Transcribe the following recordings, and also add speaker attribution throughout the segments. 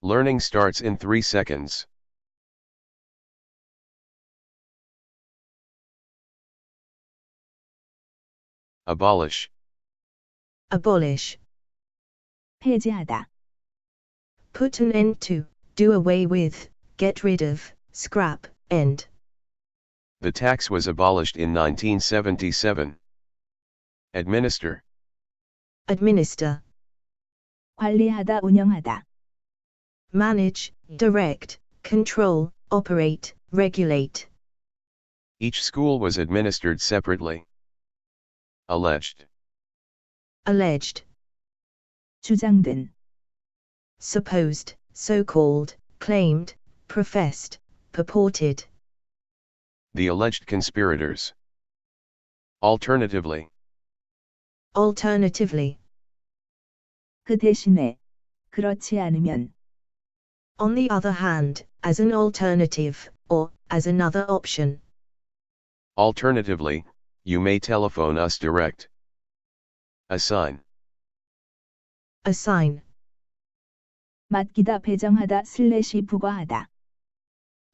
Speaker 1: Learning starts in 3 seconds. Abolish.
Speaker 2: Abolish.
Speaker 3: 폐지하다.
Speaker 2: Put an end to, do away with, get rid of, scrap, end.
Speaker 1: The tax was abolished in 1977. Administer.
Speaker 2: Administer.
Speaker 3: 관리하다, 운영하다.
Speaker 2: Manage, direct, control, operate, regulate.
Speaker 1: Each school was administered separately. Alleged.
Speaker 2: Alleged.
Speaker 3: 주장된.
Speaker 2: Supposed, so-called, claimed, professed, purported.
Speaker 1: The alleged conspirators. Alternatively.
Speaker 2: Alternatively.
Speaker 3: 그 대신에. 그렇지 않으면.
Speaker 2: On the other hand, as an alternative, or, as another option.
Speaker 1: Alternatively, you may telephone us direct. Assign.
Speaker 2: Assign.
Speaker 3: 맡기다, 배정하다, 부과하다.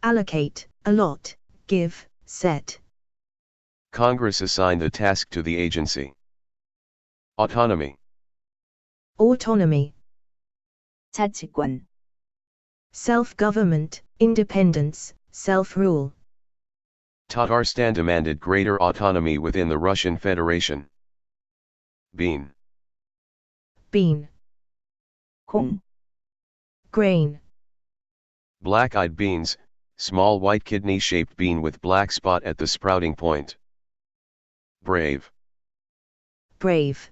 Speaker 2: Allocate, allot, give, set.
Speaker 1: Congress assigned the task to the agency. Autonomy.
Speaker 2: Autonomy.
Speaker 3: 자치권.
Speaker 2: Self-government, independence, self-rule.
Speaker 1: Tatarstan demanded greater autonomy within the Russian Federation. Bean.
Speaker 2: Bean.
Speaker 3: 콩.
Speaker 2: Grain.
Speaker 1: Black-eyed beans, small white kidney-shaped bean with black spot at the sprouting point. Brave.
Speaker 2: Brave.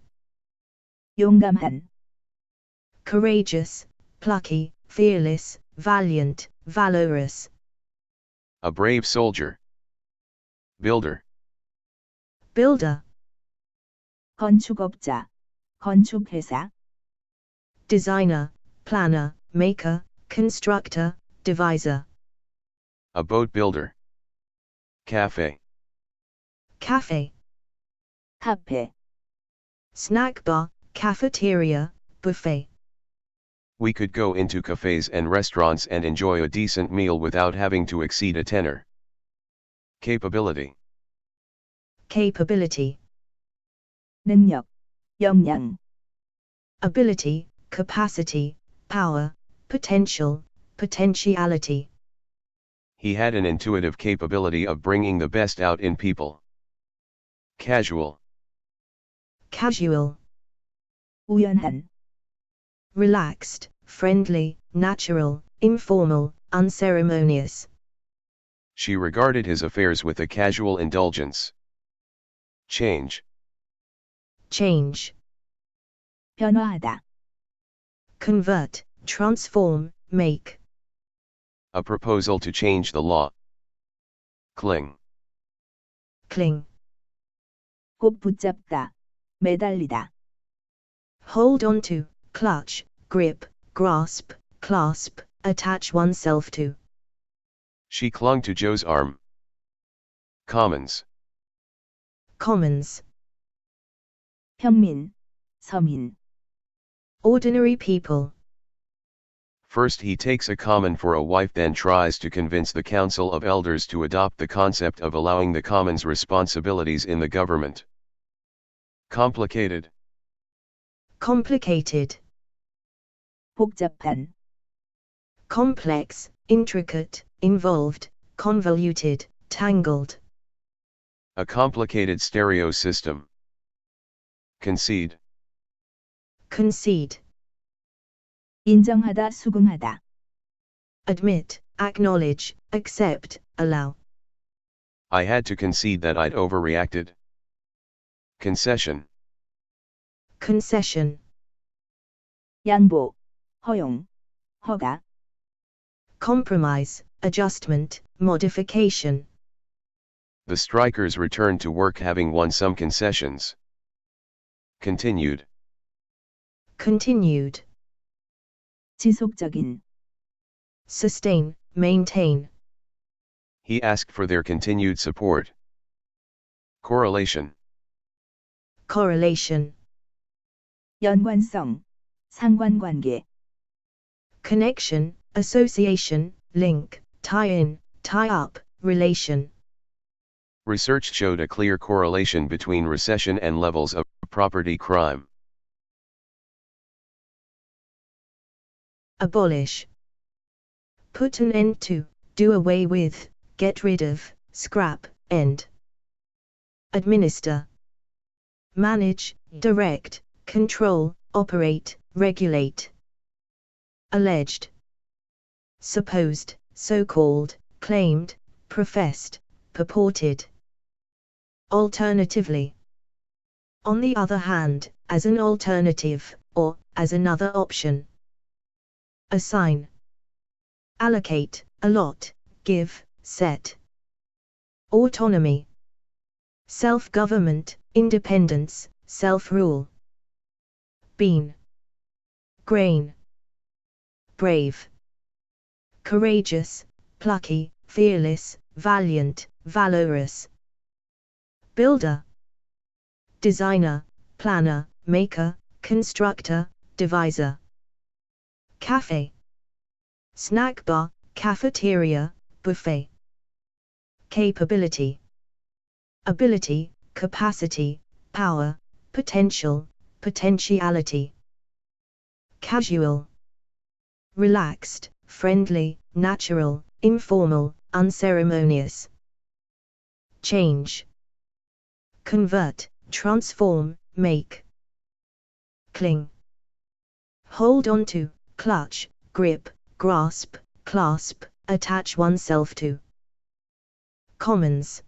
Speaker 3: 용감한.
Speaker 2: Courageous, plucky, fearless, valiant, valorous.
Speaker 1: A brave soldier. Builder.
Speaker 2: Builder.
Speaker 3: 건축업자. 건축회사.
Speaker 2: Designer, planner, maker, constructor, deviser.
Speaker 1: A boat builder. Cafe.
Speaker 2: Cafe.
Speaker 3: 카페.
Speaker 2: Snack bar, cafeteria, buffet.
Speaker 1: We could go into cafes and restaurants and enjoy a decent meal without having to exceed a tenner. Capability.
Speaker 2: Capability.
Speaker 3: 능력. 역량.
Speaker 2: Ability, capacity, power, potential, potentiality.
Speaker 1: He had an intuitive capability of bringing the best out in people. Casual.
Speaker 2: Casual.
Speaker 3: 우연한.
Speaker 2: Relaxed, friendly, natural, informal, unceremonious.
Speaker 1: She regarded his affairs with a casual indulgence. Change.
Speaker 2: Change.
Speaker 3: 변화하다.
Speaker 2: Convert, transform, make.
Speaker 1: A proposal to change the law. Cling.
Speaker 2: Cling.
Speaker 3: 꼭 붙잡다. 매달리다.
Speaker 2: Hold on to, clutch, grip, grasp, clasp, attach oneself to.
Speaker 1: She clung to Joe's arm. Commons.
Speaker 2: Commons.
Speaker 3: 평민. 서민.
Speaker 2: Ordinary people.
Speaker 1: First he takes a common for a wife, then tries to convince the Council of Elders to adopt the concept of allowing the commons responsibilities in the government. Complicated.
Speaker 2: Complicated.
Speaker 3: 복잡한.
Speaker 2: Complex, intricate, involved, convoluted, tangled.
Speaker 1: A complicated stereo system. Concede.
Speaker 2: Concede.
Speaker 3: 인정하다, 수긍하다.
Speaker 2: Admit, acknowledge, accept, allow.
Speaker 1: I had to concede that I'd overreacted. Concession.
Speaker 2: Concession.
Speaker 3: 양보. 허용. 허가.
Speaker 2: Compromise, adjustment, modification.
Speaker 1: The strikers returned to work having won some concessions. Continued.
Speaker 2: Continued.
Speaker 3: 지속적인.
Speaker 2: Sustain, maintain.
Speaker 1: He asked for their continued support. Correlation.
Speaker 2: Correlation.
Speaker 3: 연관성. 상관관계.
Speaker 2: connection, association, link, tie-in, tie-up, relation.
Speaker 1: Research showed a clear correlation between recession and levels of property crime.
Speaker 2: Abolish. Put an end to, do away with, get rid of, scrap, end. Administer. Manage, direct, control, operate, regulate. Alleged. Supposed, so-called, claimed, professed, purported. Alternatively. On the other hand, as an alternative, or as another option. Assign. Allocate, allot, give, set. Autonomy. Self-government, independence, self-rule. Bean. Grain. Brave. Courageous, plucky, fearless, valiant, valorous. Builder. Designer, planner, maker, constructor, deviser. Cafe. Snack bar, cafeteria, buffet. Capability. Ability, capacity, power, potential, potentiality. Casual. Relaxed, friendly, natural, informal, unceremonious. Change. Convert, transform, make. Cling. Hold on to, clutch, grip, grasp, clasp, attach oneself to. Commons.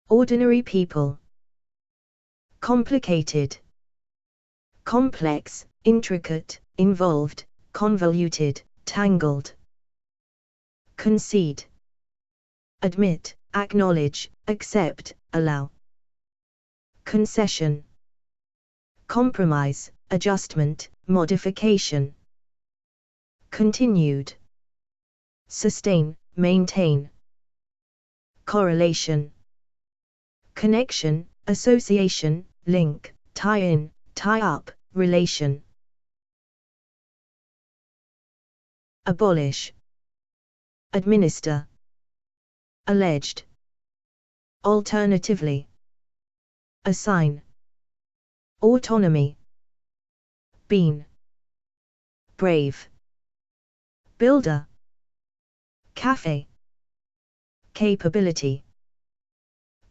Speaker 2: Ordinary people. Complicated. Complex, intricate, involved, convoluted, tangled. Concede. Admit, acknowledge, accept, allow. Concession. Compromise, adjustment, modification. Continued. Sustain, maintain. Correlation. Connection, association, link, tie-in, tie-up, relation. Abolish. Administer. Alleged. Alternatively. Assign. Autonomy. Bean. Brave. Builder. Cafe. Capability.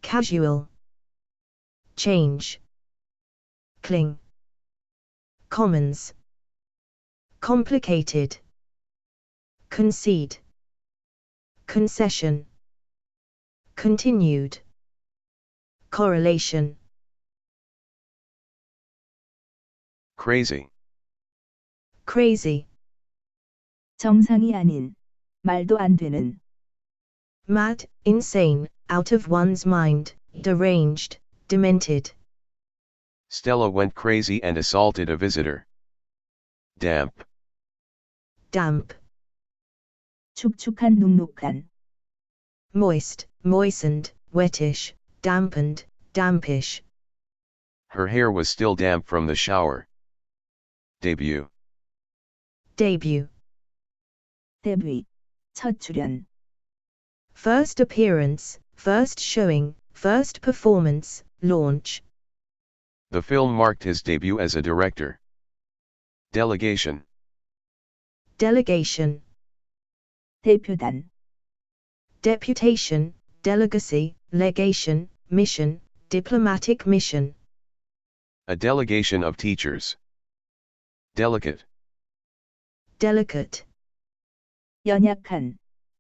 Speaker 2: Casual. Change. Cling. Commons. Complicated. Concede. Concession. Continued. Correlation.
Speaker 1: Crazy.
Speaker 2: Crazy.
Speaker 3: 정상이 아닌, 말도 안 되는.
Speaker 2: Mad, insane, out of one's mind, deranged, demented.
Speaker 1: Stella went crazy and assaulted a visitor. Damp.
Speaker 2: Damp.
Speaker 3: 축축한 눅눅한.
Speaker 2: Moist, moistened, wettish, dampened, dampish.
Speaker 1: Her hair was still damp from the shower. Debut.
Speaker 2: Debut.
Speaker 3: 데뷔, 첫 출연.
Speaker 2: First appearance, first showing, first performance, launch.
Speaker 1: The film marked his debut as a director. Delegation.
Speaker 2: Delegation.
Speaker 3: 대표단.
Speaker 2: Deputation, delegacy, legation, mission, diplomatic mission.
Speaker 1: A delegation of teachers. Delicate.
Speaker 2: Delicate.
Speaker 3: 연약한,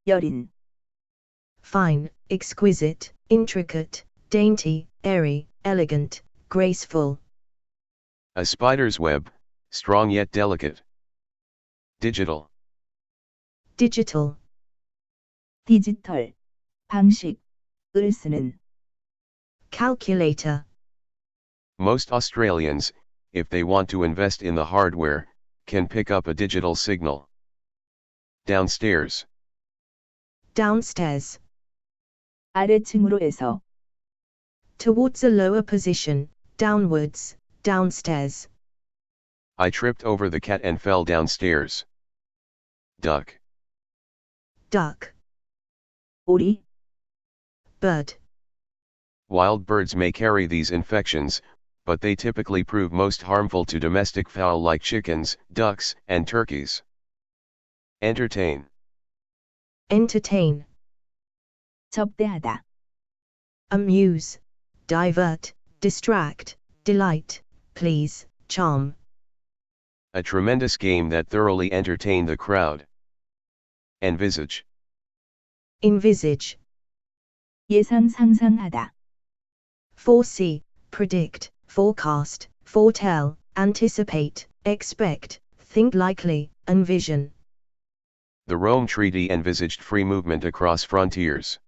Speaker 3: 여린.
Speaker 2: Fine, exquisite, intricate, dainty, airy, elegant, graceful.
Speaker 1: A spider's web, strong yet delicate. Digital.
Speaker 2: Digital.
Speaker 3: 디지털, 방식, 을 쓰는.
Speaker 2: Calculator.
Speaker 1: Most Australians, if they want to invest in the hardware, can pick up a digital signal. Downstairs.
Speaker 2: Downstairs.
Speaker 3: 아래층으로 해서.
Speaker 2: Towards a lower position, downwards, downstairs.
Speaker 1: I tripped over the cat and fell downstairs. duck.
Speaker 2: duck,
Speaker 3: 오리,
Speaker 2: bird,
Speaker 1: Wild birds may carry these infections, but they typically prove most harmful to domestic fowl like chickens, ducks, and turkeys. Entertain.
Speaker 2: entertain,
Speaker 3: 접대하다,
Speaker 2: amuse, divert, distract, delight, please, charm.
Speaker 1: A tremendous game that thoroughly entertained the crowd. Envisage.
Speaker 2: Envisage,
Speaker 3: 예상 상상하다,
Speaker 2: foresee, predict, forecast, foretell, anticipate, expect, think likely, envision.
Speaker 1: The Rome Treaty envisaged free movement across frontiers.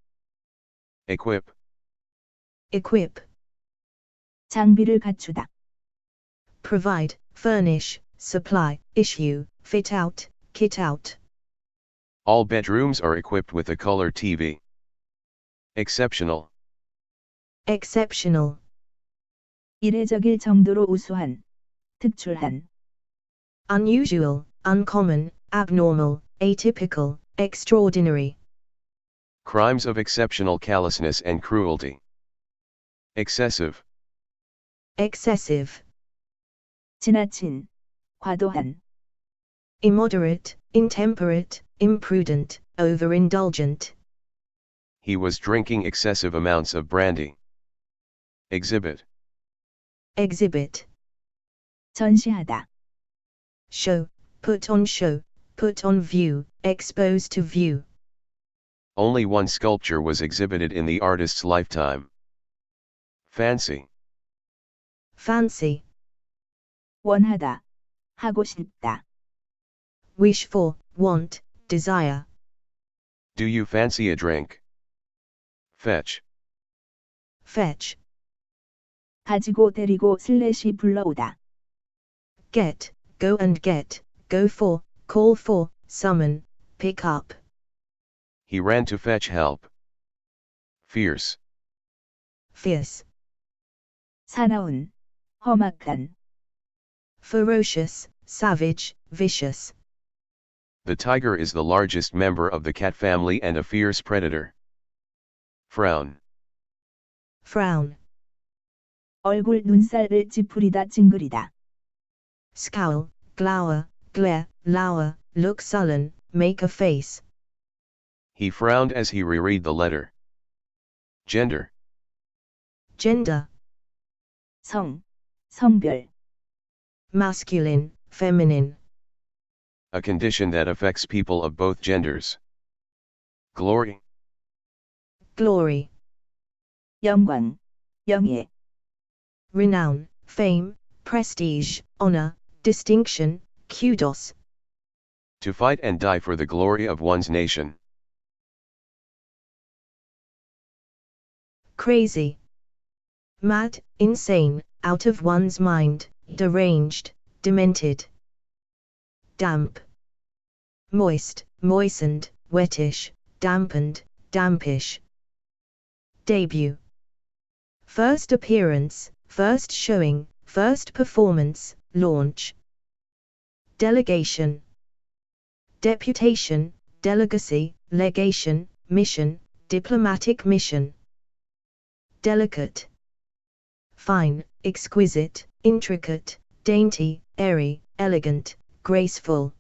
Speaker 1: Equip.
Speaker 2: Equip,
Speaker 3: 장비를 갖추다,
Speaker 2: provide, furnish, supply, issue, fit out, kit out.
Speaker 1: All bedrooms are equipped with a color TV. Exceptional.
Speaker 2: Exceptional,
Speaker 3: 이례적일 정도로 우수한, 특출한,
Speaker 2: unusual, uncommon, abnormal, atypical, extraordinary.
Speaker 1: Crimes of exceptional callousness and cruelty. Excessive.
Speaker 2: Excessive,
Speaker 3: 지나친, 과도한,
Speaker 2: immoderate, intemperate, imprudent, overindulgent.
Speaker 1: He was drinking excessive amounts of brandy. Exhibit.
Speaker 2: Exhibit,
Speaker 3: 전시하다,
Speaker 2: show, put on view, expose to view.
Speaker 1: Only one sculpture was exhibited in the artist's lifetime. Fancy.
Speaker 2: Fancy,
Speaker 3: 원하다, 하고 싶다,
Speaker 2: wish for, want, desire.
Speaker 1: Do you fancy a drink? Fetch.
Speaker 2: Fetch,
Speaker 3: 가지고 데리고 슬래시 불러오다,
Speaker 2: get, go and get, go for, call for, summon, pick up.
Speaker 1: He ran to fetch help. Fierce.
Speaker 2: Fierce,
Speaker 3: 사나운, 험악한,
Speaker 2: ferocious, savage, vicious.
Speaker 1: The tiger is the largest member of the cat family and a fierce predator. Frown.
Speaker 2: Frown,
Speaker 3: 얼굴 눈살을 찌푸리다 찡그리다,
Speaker 2: scowl, glower, glare, lower, look sullen, make a face.
Speaker 1: He frowned as he reread the letter. Gender.
Speaker 2: Gender,
Speaker 3: 성, 성별,
Speaker 2: masculine, feminine.
Speaker 1: A condition that affects people of both genders. Glory.
Speaker 2: Glory,
Speaker 3: 영광, 영예,
Speaker 2: renown, fame, prestige, honor, distinction, kudos.
Speaker 1: To fight and die for the glory of one's nation.
Speaker 2: Crazy, mad, insane, out of one's mind, deranged, demented. Damp, moist, moistened, wettish, dampened, dampish. Debut, first appearance, first showing, first performance, launch. Delegation, deputation, delegacy, legation, mission, diplomatic mission. Delicate, fine, exquisite, intricate, dainty, airy, elegant, graceful.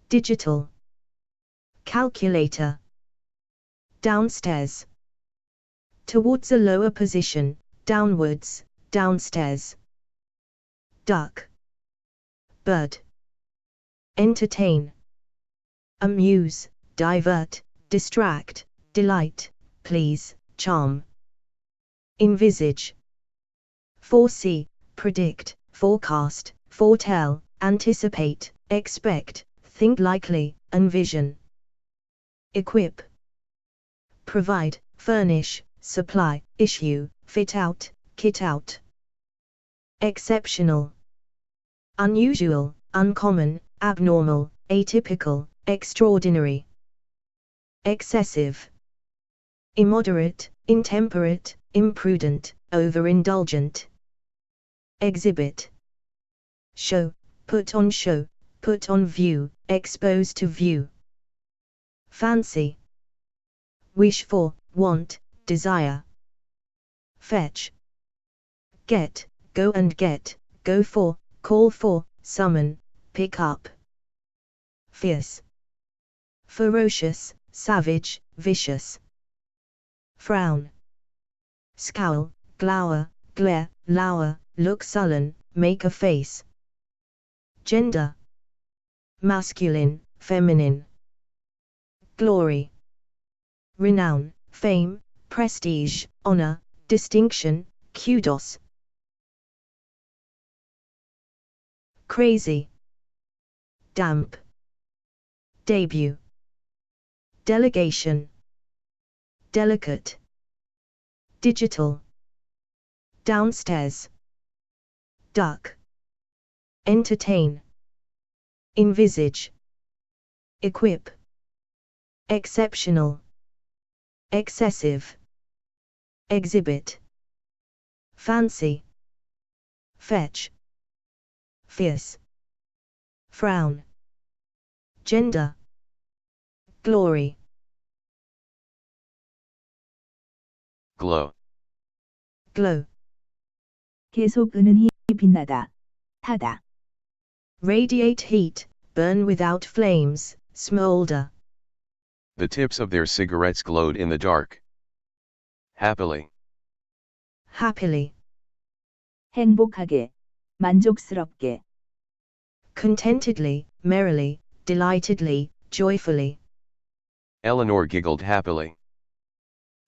Speaker 2: Digital, calculator. Downstairs, towards a lower position, downwards, downstairs. Duck, bird. Entertain, amuse, divert, distract, delight, please, charm. Envisage, foresee, predict, forecast, foretell, anticipate, expect, think likely, envision. Equip, provide, furnish, supply, issue, fit out, kit out. Exceptional, unusual, uncommon, abnormal, atypical, extraordinary. Excessive, immoderate, intemperate, imprudent, overindulgent. Exhibit, show, put put on view, expose to view. Fancy. Wish for, want, desire. Fetch. Get, go and get, go for, call for, summon, pick up. Fierce. Ferocious, savage, vicious. Frown. Scowl, glower, glare, lower, look sullen, make a face. Gender. Masculine, feminine. Glory. Renown, fame, prestige, honor, distinction, kudos. Crazy. Damp. Debut. Delegation. Delicate. Digital. Downstairs. Duck. Entertain. Envisage. Equip. Exceptional. Excessive. Exhibit. Fancy. Fetch. Fierce. Frown. Gender. Glory.
Speaker 1: Glow.
Speaker 2: Glow.
Speaker 3: 계속 은은히 빛나다. 타다.
Speaker 2: Radiate heat, burn without flames, smolder.
Speaker 1: The tips of their cigarettes glowed in the dark. Happily.
Speaker 2: Happily.
Speaker 3: 행복하게. 만족스럽게.
Speaker 2: Contentedly, merrily, delightedly, joyfully.
Speaker 1: Eleanor giggled happily.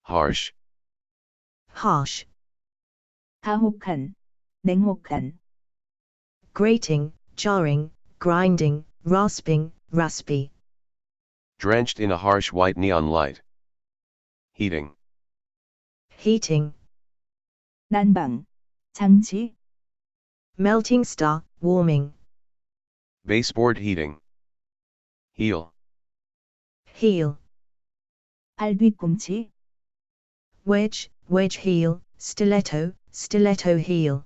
Speaker 1: Harsh.
Speaker 2: Harsh.
Speaker 3: 가혹한. 냉혹한.
Speaker 2: Grating, jarring, grinding, rasping, raspy.
Speaker 1: Drenched in a harsh white neon light. Heating.
Speaker 2: Heating.
Speaker 3: 난방. 장치.
Speaker 2: Melting star, warming.
Speaker 1: Baseboard heating. Heel.
Speaker 2: Heel.
Speaker 3: 발 뒤꿈치.
Speaker 2: Wedge, wedge heel, stiletto, stiletto heel.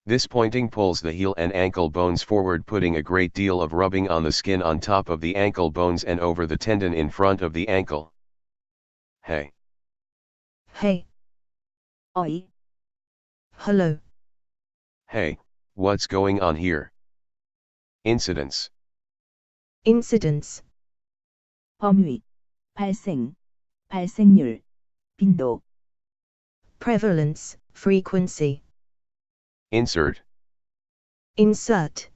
Speaker 1: This pointing pulls the heel and ankle bones forward, putting a great deal of rubbing on the skin on top of the ankle bones and over the tendon in front of the ankle. Hey.
Speaker 2: Hey.
Speaker 3: 어이.
Speaker 2: Hello.
Speaker 1: Hey, what's going on here? Incidents.
Speaker 2: Incidents.
Speaker 3: 범위. 발생. 발생률. 빈도.
Speaker 2: Prevalence, frequency.
Speaker 1: Insert.
Speaker 2: Insert.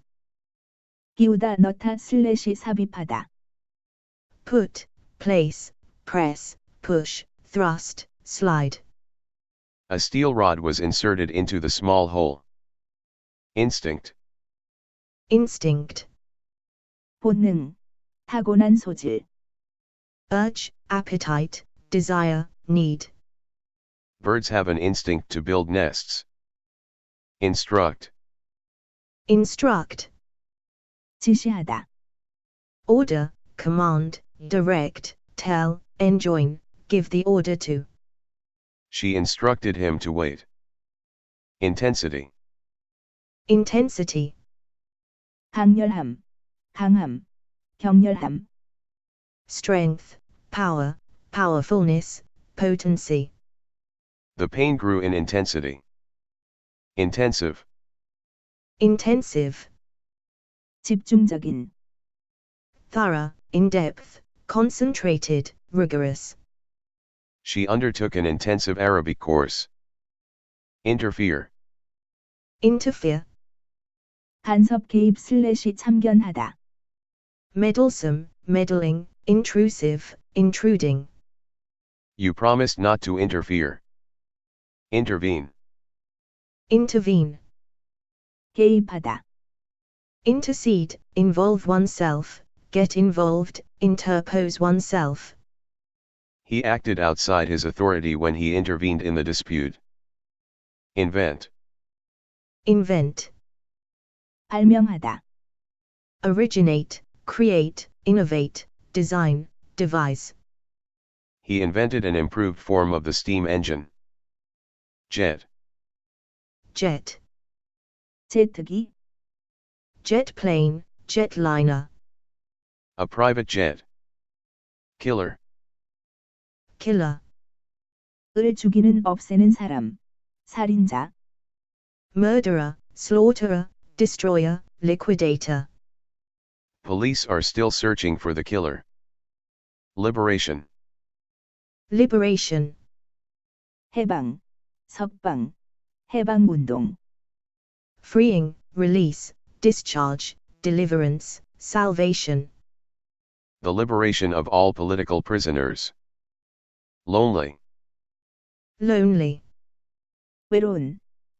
Speaker 3: 끼우다 넣다 슬래시 삽입하다.
Speaker 2: Put, place, press, push, thrust, slide.
Speaker 1: A steel rod was inserted into the small hole. Instinct.
Speaker 2: Instinct.
Speaker 3: 본능. 타고난 소질.
Speaker 2: Urge, appetite, desire, need.
Speaker 1: Birds have an instinct to build nests. Instruct.
Speaker 2: Instruct.
Speaker 3: 지시하다.
Speaker 2: Order, command, direct, tell, enjoin, give the order to.
Speaker 1: She instructed him to wait. Intensity.
Speaker 2: Intensity.
Speaker 3: 강렬함. 강함. 격렬함.
Speaker 2: Strength, power, powerfulness, potency.
Speaker 1: The pain grew in intensity. Intensive.
Speaker 2: Intensive.
Speaker 3: 집중적인.
Speaker 2: Thorough, in-depth, concentrated, rigorous.
Speaker 1: She undertook an intensive Arabic course. Interfere.
Speaker 2: Interfere.
Speaker 3: 간섭 개입 슬래시 참견하다.
Speaker 2: Meddlesome, meddling, intrusive, intruding.
Speaker 1: You promised not to interfere. Intervene.
Speaker 2: Intervene.
Speaker 3: 개입하다.
Speaker 2: Intercede, involve oneself, get involved, interpose oneself.
Speaker 1: He acted outside his authority when he intervened in the dispute. Invent.
Speaker 2: Invent.
Speaker 3: 발명하다.
Speaker 2: Originate, create, innovate, design, devise.
Speaker 1: He invented an improved form of the steam engine. Jet.
Speaker 2: Jet.
Speaker 3: 제트기.
Speaker 2: Jet plane, jetliner,
Speaker 1: A private jet. Killer.
Speaker 2: killer,
Speaker 3: 을 죽이는 없애는 사람. 살인자.
Speaker 2: murderer, slaughterer, destroyer, liquidator.
Speaker 1: Police are still searching for the killer. Liberation.
Speaker 2: Liberation,
Speaker 3: 해방. 석방. 해방운동.
Speaker 2: freeing, release, discharge, deliverance, salvation.
Speaker 1: The liberation of all political prisoners. Lonely.
Speaker 2: Lonely,
Speaker 3: 외로운.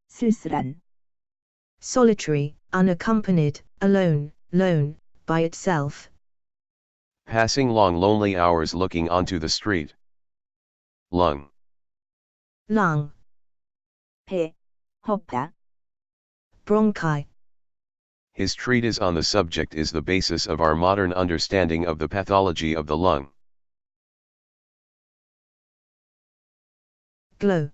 Speaker 3: 쓸쓸한.
Speaker 2: solitary, unaccompanied, alone, lone, by itself.
Speaker 1: Passing long lonely hours looking onto the street. Lung.
Speaker 2: Lung,
Speaker 3: 배. 허파.
Speaker 2: bronchi.
Speaker 1: His treatise on the subject is the basis of our modern understanding of the pathology of the lung.
Speaker 2: Glow,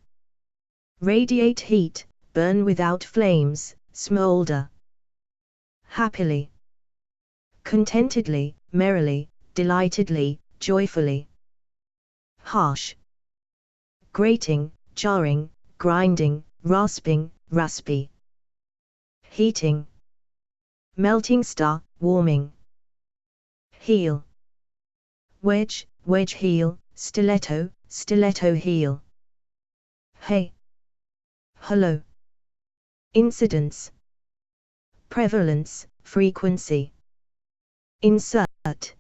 Speaker 2: radiate heat, burn without flames, smolder. Happily, contentedly, merrily, delightedly, joyfully. Harsh, grating, jarring, grinding, rasping, raspy. Heating, melting star, warming. Heel, wedge, wedge heel, stiletto, stiletto heel. Hey, hello. Incidence, prevalence, frequency. Insert,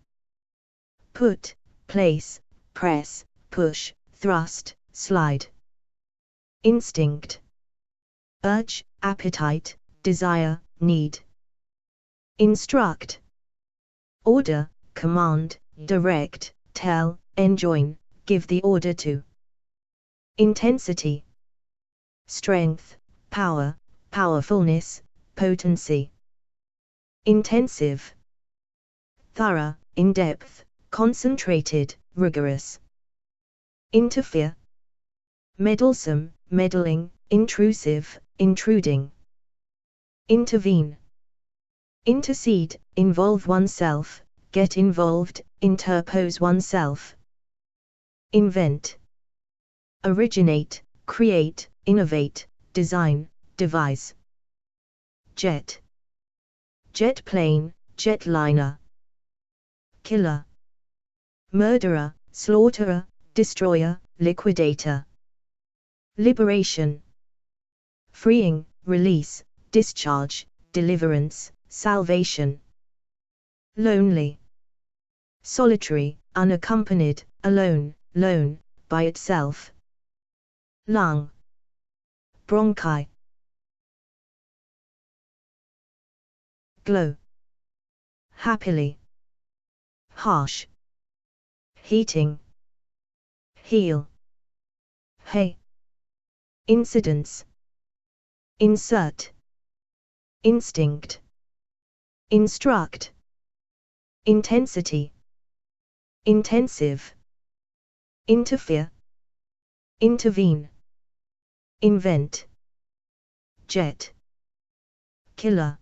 Speaker 2: put, place, press, push, thrust, slide. Instinct, urge, appetite, desire, need. Instruct, order, command, direct, tell, enjoin, give the order to. Intensity, strength, power, powerfulness, potency. Intensive, thorough, in-depth, concentrated, rigorous. Interfere, meddlesome, meddling, intrusive, intruding. Intervene, intercede, involve oneself, get involved, interpose oneself. Invent, originate, create, innovate, design, devise. Jet, jet plane, jetliner. Killer, murderer, slaughterer, destroyer, liquidator. Liberation, freeing, release, discharge, deliverance, salvation. Lonely, solitary, unaccompanied, alone, lone, by itself. Lung, bronchi. Glow, happily. Harsh, heating. Heel, hey. Incidence, insert. Instinct, instruct. Intensity, intensive. Interfere, intervene. Invent, jet. Killer,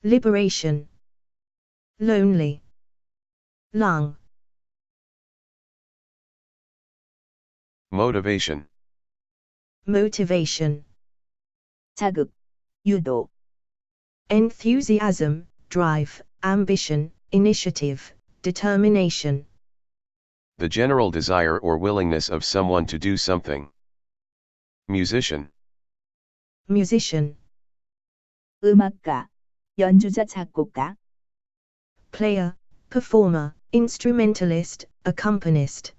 Speaker 2: liberation. Lonely, lung.
Speaker 1: Motivation.
Speaker 2: Motivation,
Speaker 3: 자극. 유도.
Speaker 2: enthusiasm, drive, ambition, initiative, determination.
Speaker 1: The general desire or willingness of someone to do something. Musician.
Speaker 2: Musician,
Speaker 3: 음악가. 연주자 작곡가.
Speaker 2: player, performer, instrumentalist, accompanist.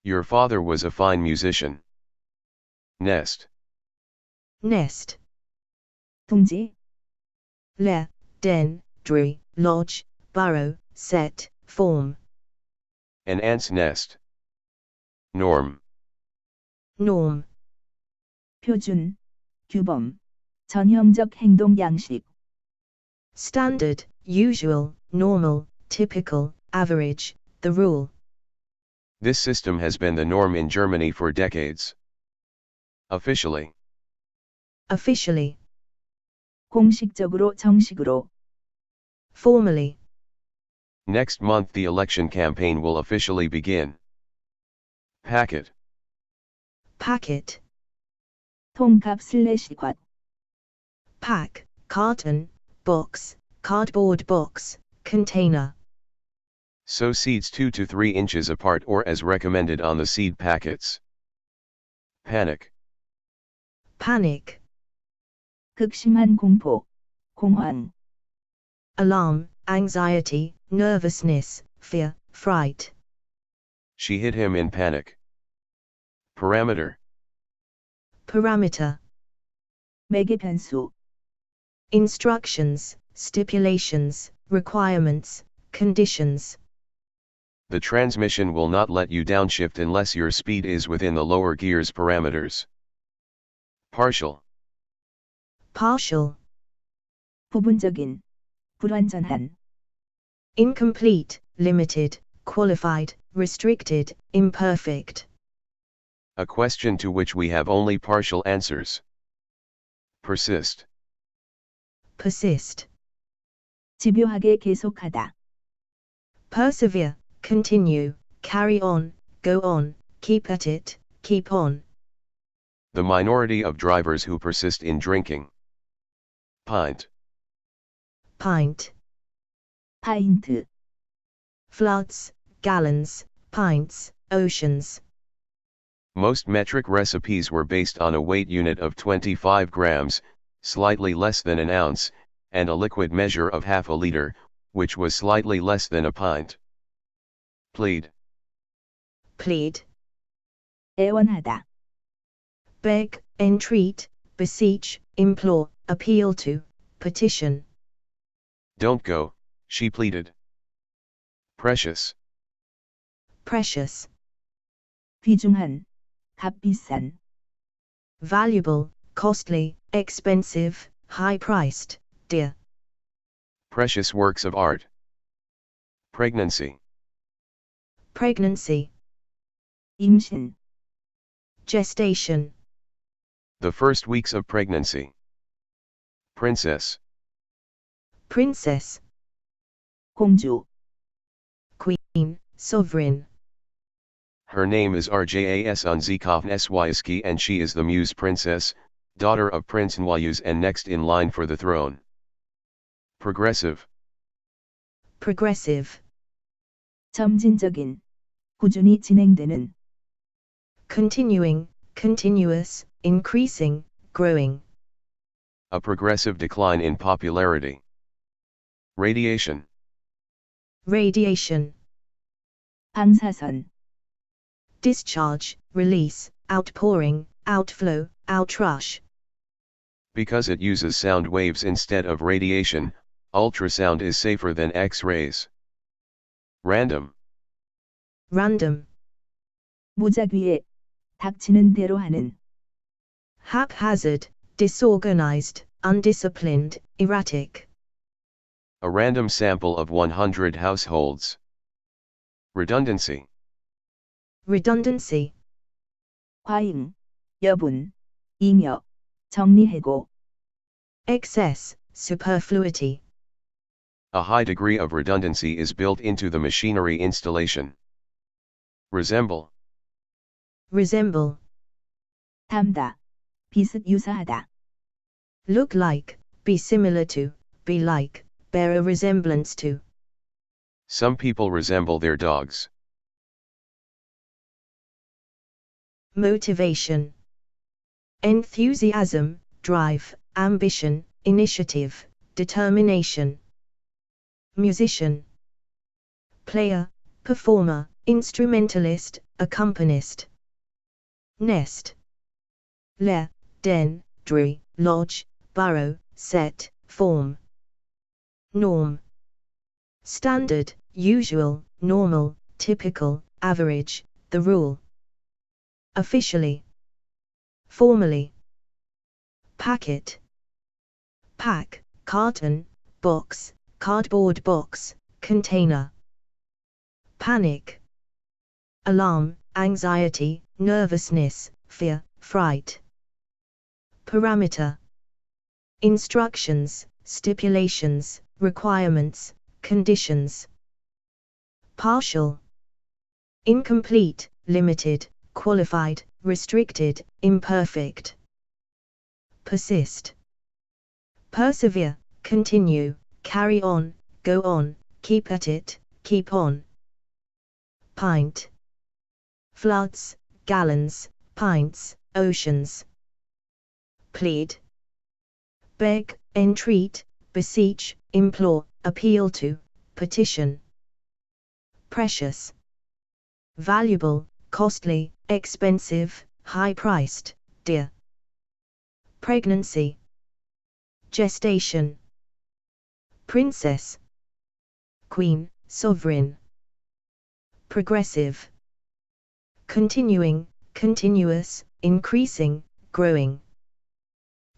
Speaker 1: Your father was a fine musician. Nest.
Speaker 2: Nest,
Speaker 3: 둥지.
Speaker 2: lair, den, dree, lodge, burrow, set, form.
Speaker 1: An ant's nest. Norm.
Speaker 2: Norm,
Speaker 3: 표준. 규범. 전형적 행동 양식.
Speaker 2: standard, usual, normal, typical, average, the rule.
Speaker 1: This system has been the norm in Germany for decades. Officially.
Speaker 2: Officially,
Speaker 3: 공식적으로 정식으로.
Speaker 2: formally.
Speaker 1: Next month the election campaign will officially begin. Packet.
Speaker 2: Packet.
Speaker 3: 통갑/과
Speaker 2: Pack, carton, box, cardboard box, container.
Speaker 1: Sow seeds 2 to 3 inches apart or as recommended on the seed packets. Panic.
Speaker 2: Panic.
Speaker 3: 극심한 공포, 공황.
Speaker 2: Alarm, anxiety, nervousness, fear, fright.
Speaker 1: She hit him in panic. Parameter.
Speaker 2: Parameter.
Speaker 3: 매개 변수.
Speaker 2: Instructions, stipulations, requirements, conditions.
Speaker 1: The transmission will not let you downshift unless your speed is within the lower gear's parameters. Partial.
Speaker 2: Partial.
Speaker 3: 부분적인, 불완전한.
Speaker 2: Incomplete, limited, qualified, restricted, imperfect.
Speaker 1: A question to which we have only partial answers. Persist.
Speaker 2: Persist.
Speaker 3: 집요하게 계속하다.
Speaker 2: Persevere, continue, carry on, go on, keep at it, keep on.
Speaker 1: The minority of drivers who persist in drinking. Pint.
Speaker 2: Pint.
Speaker 3: 파인트.
Speaker 2: Floods, gallons, pints, oceans.
Speaker 1: Most metric recipes were based on a weight unit of 25 grams, slightly less than an ounce, and a liquid measure of half a liter, which was slightly less than a pint. Plead.
Speaker 2: Plead.
Speaker 3: 애원하다.
Speaker 2: Beg, entreat, beseech, implore, appeal to, petition.
Speaker 1: Don't go, she pleaded. Precious.
Speaker 2: Precious.
Speaker 3: 귀중한, 값비싼.
Speaker 2: Valuable, costly, expensive, high-priced, dear.
Speaker 1: Precious works of art. Pregnancy.
Speaker 2: Pregnancy.
Speaker 3: 임신.
Speaker 2: Gestation.
Speaker 1: The first weeks of pregnancy. Princess.
Speaker 2: Princess.
Speaker 3: 공주.
Speaker 2: Queen, sovereign.
Speaker 1: Her name is Rjas Unzikovneswyaski and she is the Muse Princess, daughter of Prince Nwayuz and next in line for the throne. Progressive.
Speaker 2: Progressive.
Speaker 3: 점진적인, 꾸준히 진행되는.
Speaker 2: Continuing, continuous, increasing, growing.
Speaker 1: A progressive decline in popularity. Radiation.
Speaker 2: Radiation.
Speaker 3: 방사선.
Speaker 2: Discharge, release, outpouring, outflow, outrush.
Speaker 1: Because it uses sound waves instead of radiation, ultrasound is safer than X-rays. Random.
Speaker 2: Random.
Speaker 3: 무작위에, 닥치는 대로 하는.
Speaker 2: Haphazard, disorganized, undisciplined, erratic.
Speaker 1: A random sample of 100 households. Redundancy.
Speaker 2: Redundancy.
Speaker 3: 과잉, 여분, 잉여, 정리해고.
Speaker 2: Excess, superfluity.
Speaker 1: A high degree of redundancy is built into the machinery installation. Resemble.
Speaker 2: Resemble.
Speaker 3: 닮다, 비슷 유사하다.
Speaker 2: Look like, be similar to, be like, bear a resemblance to.
Speaker 1: Some people resemble their dogs.
Speaker 2: Motivation. Enthusiasm, drive, ambition, initiative, determination. Musician. Player, performer, instrumentalist, accompanist. Nest. Lair, den, drie, lodge, burrow, set, form. Norm. Standard, usual, normal, typical, average, the rule. Officially. Formally. Packet. Pack, carton, box, cardboard box, container. Panic. Alarm, anxiety, nervousness, fear, fright. Parameter. Instructions, stipulations, requirements, conditions. Partial. Incomplete, limited, qualified, restricted, imperfect. Persist. Persevere, continue, carry on, go on, keep at it, keep on. Pint. Floods, gallons, pints, oceans. Plead. Beg, entreat, beseech, implore, appeal to, petition. Precious. Valuable, costly, expensive, high-priced, dear. Pregnancy. Gestation. Princess. Queen, sovereign. Progressive. Continuing, continuous, increasing, growing.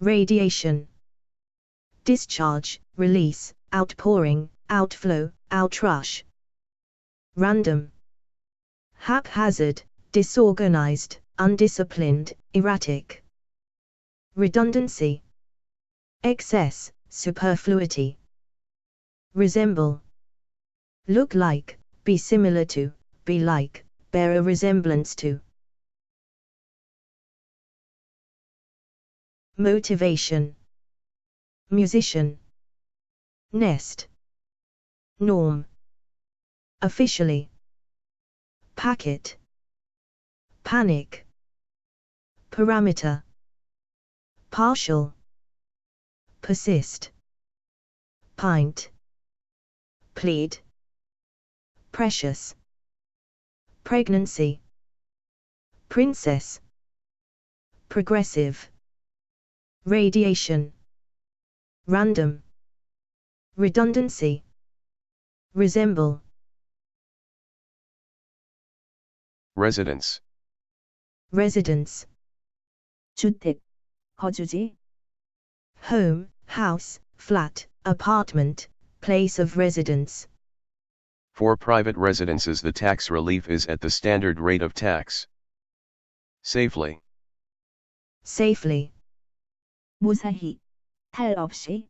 Speaker 2: Radiation. Discharge, release, outpouring, outflow, outrush. Random. Haphazard, disorganized, undisciplined, erratic. Redundancy. Excess, superfluity. Resemble. Look like, be similar to, be like, bear a resemblance to. Motivation. Musician. Nest. Norm. Officially. Packet. Panic. Parameter. Partial. Persist. Pint. Plead. Precious. Pregnancy. Princess. Progressive. Radiation. Random. Redundancy. Resemble.
Speaker 1: Residence.
Speaker 2: Residence.
Speaker 3: 주택, 거주지,
Speaker 2: Home, house, flat, apartment, place of residence.
Speaker 1: For private residences the tax relief is at the standard rate of tax. Safely.
Speaker 2: Safely.
Speaker 3: 무사히, 탈 없이,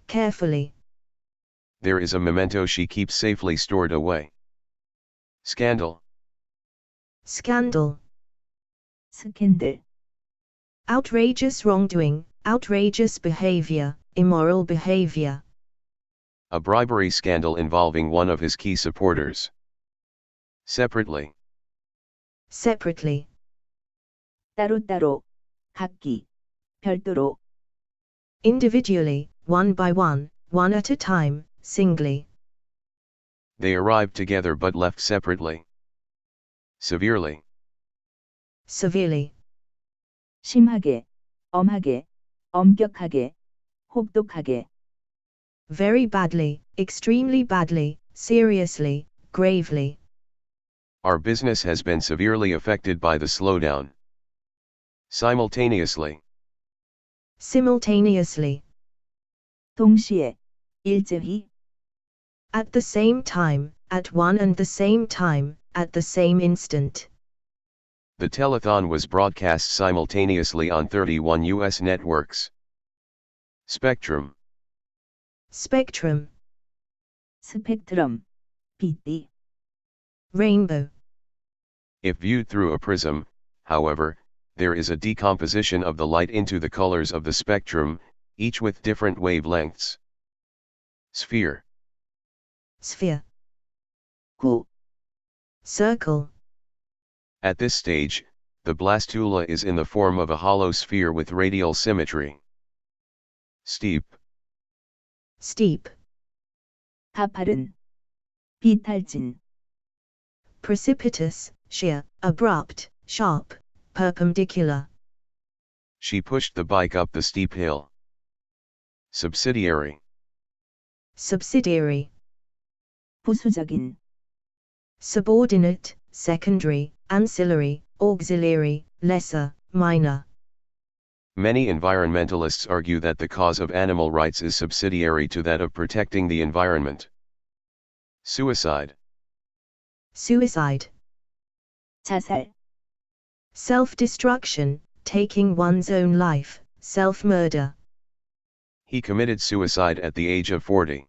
Speaker 2: Carefully.
Speaker 1: There is a memento she keeps safely stored away. Scandal.
Speaker 2: Scandal.
Speaker 3: 스캔들,
Speaker 2: Outrageous wrongdoing, outrageous behavior, immoral behavior.
Speaker 1: A bribery scandal involving one of his key supporters. Separately.
Speaker 2: Separately.
Speaker 3: 따로따로, 각기, 별도로,
Speaker 2: Individually, one by one at a time, singly.
Speaker 1: They arrived together but left separately. Severely.
Speaker 2: Severely.
Speaker 3: 심하게, 엄하게, 엄격하게, 혹독하게,
Speaker 2: Very badly, extremely badly, seriously, gravely.
Speaker 1: Our business has been severely affected by the slowdown. Simultaneously.
Speaker 2: Simultaneously.
Speaker 3: 동시에, 일제히,
Speaker 2: At the same time, at one and the same time, at the same instant.
Speaker 1: The telethon was broadcast simultaneously on 31 U.S. networks. Spectrum.
Speaker 2: Spectrum.
Speaker 3: 스펙트럼, 빛이,
Speaker 2: Rainbow.
Speaker 1: If viewed through a prism, however, there is a decomposition of the light into the colors of the spectrum, each with different wavelengths. Sphere.
Speaker 2: Sphere.
Speaker 3: 구,
Speaker 2: Circle.
Speaker 1: At this stage, the blastula is in the form of a hollow sphere with radial symmetry. Steep.
Speaker 2: Steep.
Speaker 3: 가파른, 비탈진,
Speaker 2: Precipitous, sheer, abrupt, sharp, perpendicular.
Speaker 1: She pushed the bike up the steep hill. Subsidiary.
Speaker 2: Subsidiary.
Speaker 3: 부수적인,
Speaker 2: Subordinate, secondary, ancillary, auxiliary, lesser, minor.
Speaker 1: Many environmentalists argue that the cause of animal rights is subsidiary to that of protecting the environment. Suicide.
Speaker 2: Suicide.
Speaker 3: 자살,
Speaker 2: Self-destruction, taking one's own life, self-murder.
Speaker 1: He committed suicide at the age of 40.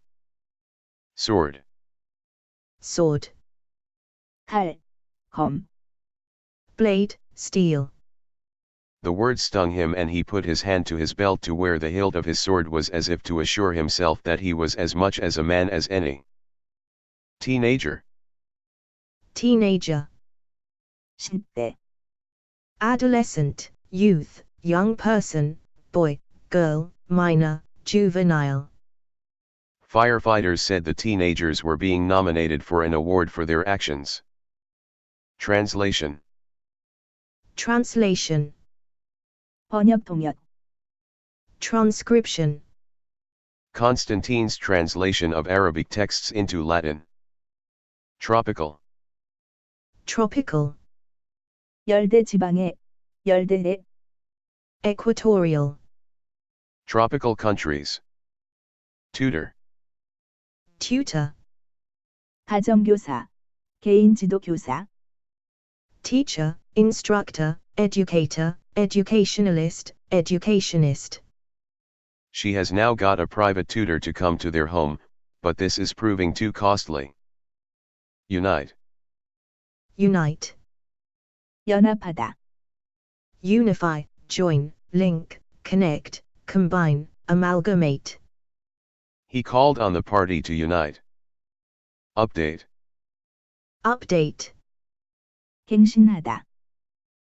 Speaker 1: Sword.
Speaker 2: sword,
Speaker 3: 칼, 검,
Speaker 2: blade, steel,
Speaker 1: The word stung him and he put his hand to his belt to where the hilt of his sword was as if to assure himself that he was as much as a man as any. Teenager.
Speaker 2: teenager,
Speaker 3: 10대,
Speaker 2: adolescent, youth, young person, boy, girl, minor, juvenile.
Speaker 1: Firefighters said the teenagers were being nominated for an award for their actions. Translation.
Speaker 2: Translation,
Speaker 3: 번역 통역,
Speaker 2: transcription,
Speaker 1: Constantine's translation of Arabic texts into Latin. Tropical.
Speaker 2: tropical,
Speaker 3: 열대 지방의, 열대의,
Speaker 2: equatorial,
Speaker 1: Tropical countries. Tutor.
Speaker 2: tutor,
Speaker 3: 가정교사, 개인 지도 교사,
Speaker 2: teacher, instructor, educator, educationalist, educationist.
Speaker 1: She has now got a private tutor to come to their home, but this is proving too costly. Unite.
Speaker 2: Unite,
Speaker 3: 연합하다,
Speaker 2: unify, join, link, connect, combine, amalgamate.
Speaker 1: He called on the party to unite. Update.
Speaker 2: Update,
Speaker 3: 갱신하다,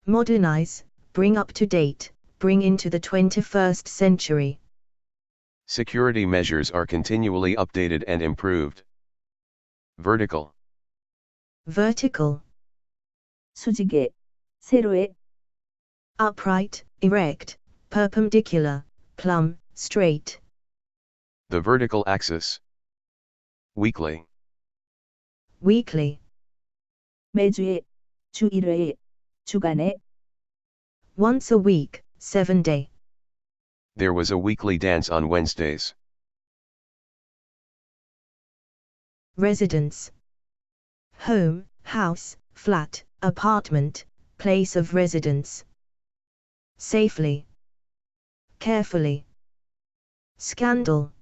Speaker 2: modernize, bring up to date, bring into the 21st century.
Speaker 1: Security measures are continually updated and improved. Vertical.
Speaker 2: Vertical,
Speaker 3: 수직의, 세로의,
Speaker 2: upright, erect, perpendicular, plumb, straight.
Speaker 1: The vertical axis. Weekly.
Speaker 2: Weekly,
Speaker 3: 매주의, 주 1회, 주간의,
Speaker 2: once a week, 7-day.
Speaker 1: There was a weekly dance on Wednesdays.
Speaker 2: Residence, home, house, flat, apartment, place of residence. Safely, carefully. Scandal,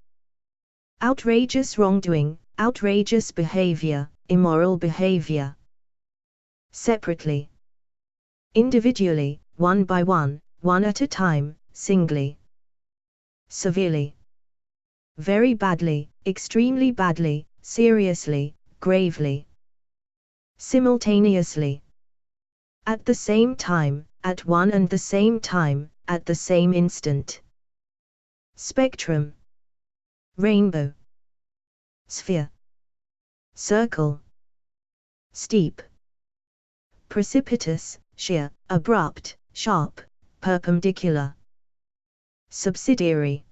Speaker 2: outrageous wrongdoing, outrageous behavior, immoral behavior. Separately, individually, one by one at a time, singly. Severely, very badly, extremely badly, seriously, gravely. Simultaneously, at the same time, at one and the same time, at the same instant. Spectrum, rainbow, sphere, circle, steep, precipitous, sheer, abrupt, sharp, perpendicular. Subsidiary,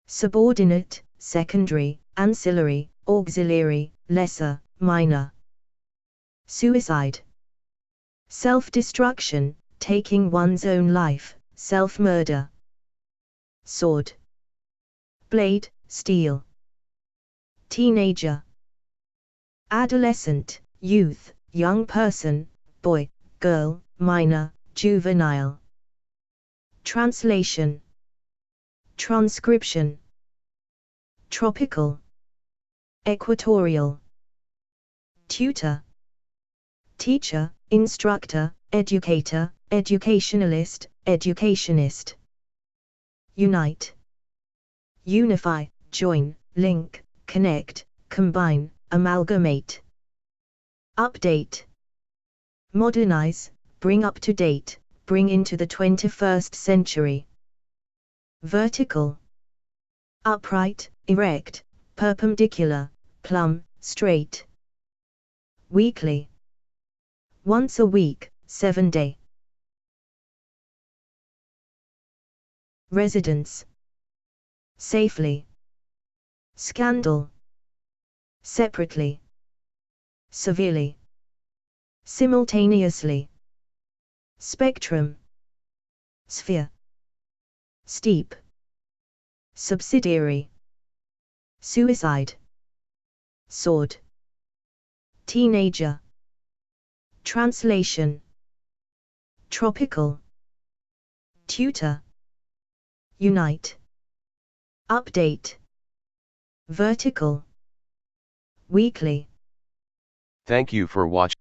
Speaker 2: subordinate, secondary, ancillary, auxiliary, lesser, minor. Suicide, self-destruction, taking one's own life, self-murder. Sword, blade, steel. Teenager, adolescent, youth, young person, boy, girl, minor, juvenile. Translation, transcription. Tropical, equatorial. Tutor, teacher, instructor, educator, educationalist, educationist. Unite, unify, join, link, connect, combine, amalgamate. Update, modernize, bring up to date, bring into the 21st century. Vertical, upright, erect, perpendicular, plumb, straight. Weekly, once a week, 7-day. Residence, safely. Scandal, separately. Severely, simultaneously. Spectrum, sphere. Steep, subsidiary. Suicide, sword. Teenager. Translation, tropical. Tutor, unite. update, vertical, weekly.
Speaker 1: Thank you for watching.